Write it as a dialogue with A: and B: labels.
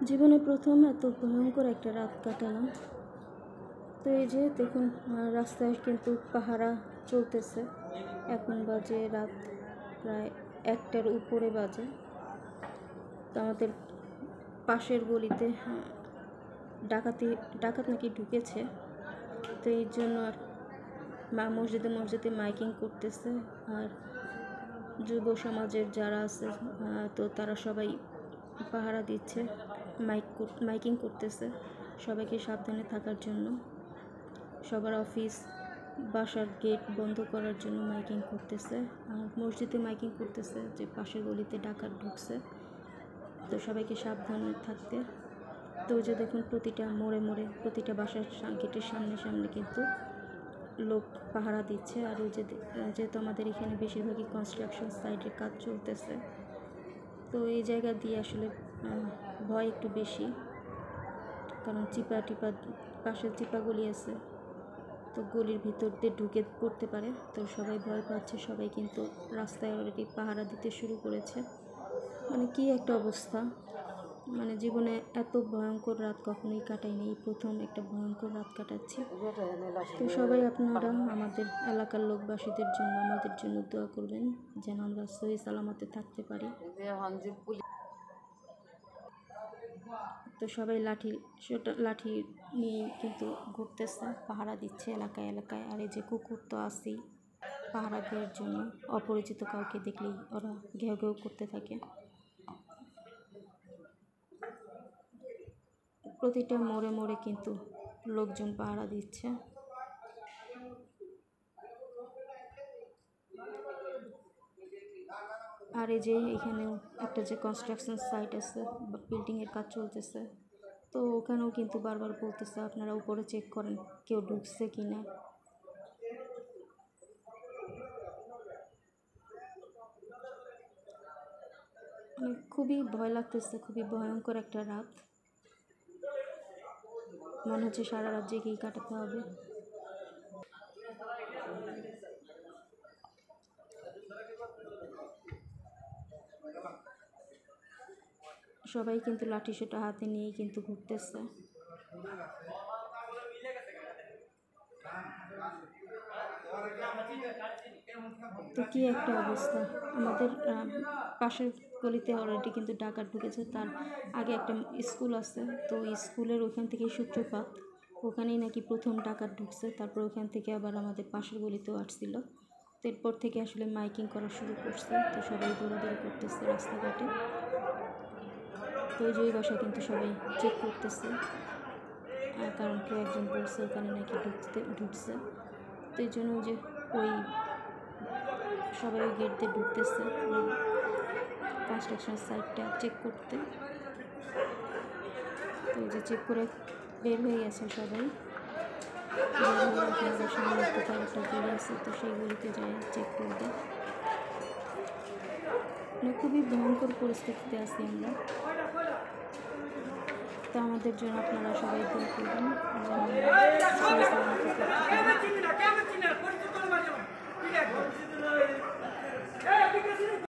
A: জীবনে প্রথম এত ভয়ঙ্কর একটা রাত কাটালাম। তো এই যে দেখুন, রাস্তায় কিন্তু পাহারা চলতেছে। এখন বাজে রাত প্রায় 1টার উপরে বাজে। তো আমাদের পাশের গলিতে ডাকাত নাকি ঢুকেছে। তো এই জন্য আর মসজিদে মাইকিং করতেছে। আর যুব সমাজের যারা আছে তো তারা সবাই পাহারা দিচ্ছে, মাইকিং করতেছে সবাইকে সাবধানে থাকার জন্য। সবার অফিস বাসার গেট বন্ধ করার জন্য মাইকিং করতেছে। আর মসজিদে মাইকিং করতেছে যে পাশের গলিতে ডাকাত ঢুকছে, তো সবাইকে সাবধানে থাকতে। তো যে দেখুন, প্রতিটা মোড়ে প্রতিটা বাসার গেটের সামনে কিন্তু লোক পাহারা দিচ্ছে। আর ওই যেহেতু আমাদের এখানে বেশিরভাগই কনস্ট্রাকশন সাইটের কাজ চলতেছে, তো এই জায়গা দিয়ে আসলে ভয় একটু বেশি, কারণ পাশে চিপাগুলি আছে, তো গলির ভিতর দিয়ে ঢুকে পড়তে পারে। তো সবাই ভয় পাচ্ছে, সবাই কিন্তু রাস্তায় অলরেডি পাহারা দিতে শুরু করেছে। মানে কি একটা অবস্থা, মানে জীবনে এত ভয়ঙ্কর রাত কখনোই কাটাইনি, এই প্রথম একটা ভয়ঙ্কর রাত কাটাচ্ছি। তো সবাই আপনারা আমাদের এলাকার লোকবাসীদের জন্য, আমাদের জন্য দোয়া করবেন যেন আমরা সহি সালামতে থাকতে পারি। তো সবাই লাঠি নিয়ে কিন্তু ঘুরতেছে, পাহারা দিচ্ছে এলাকায়। আর এই যে কুকুর তো আছেই পাহারা দেওয়ার জন্য, অপরিচিত কাউকে দেখলেই ওরা ঘেউ ঘেউ করতে থাকে। প্রতিটা মোড়ে কিন্তু লোকজন পাহারা দিচ্ছে। আর এই যে এখানেও একটা যে কনস্ট্রাকশন সাইট আছে, বিল্ডিংয়ের কাজ চলতেছে, তো ওখানেও কিন্তু বারবার বলতেছে আপনারা উপরে চেক করেন কেউ ঢুকছে কি না। মানে খুবই ভয় লাগতেছে, খুবই ভয়ঙ্কর একটা রাত। মনে হচ্ছে সারা রাত জেগেই কাটাতে হবে। সবাই কিন্তু লাঠি সোটা হাতে নিয়েই কিন্তু ঘুরতেছে। তো কি একটা অবস্থা, আমাদের পাশের গলিতে অলরেডি কিন্তু ডাকাত ঢুকেছে। তার আগে একটা স্কুল আছে, তো স্কুলের ওখান থেকে সূত্রপাত, ওখানেই নাকি প্রথম ডাকাত ঢুকছে। তারপর ওখান থেকে আবার আমাদের পাশের গলিতেও আসছিল। তো এরপর থেকে আসলে মাইকিং করা শুরু করছে, তো সবাই দৌড়াদৌড়ি করতেছে রাস্তাঘাটে। তো ওই বাসায় কিন্তু সবাই চেক করতেছে, কারণ কেউ একজন বলছে ওখানে নাকি ঢুকছে। তো এই জন্য যে ওই সবাই ওই গেট দিয়ে ঢুকতেছে কনস্ট্রাকশন সাইটটা চেক করতে। তো ওই যে চেক করে বের হয়ে গেছে সবাই, আপনাদের সামনে একটা গলি আছে, তো সেইগুলিতে যায় চেক করবে। মানে খুবই ভয়ঙ্কর পরিস্থিতিতে আছি আমরা। তো আমাদের জন্য আপনারা সবাই দোয়া করবেন।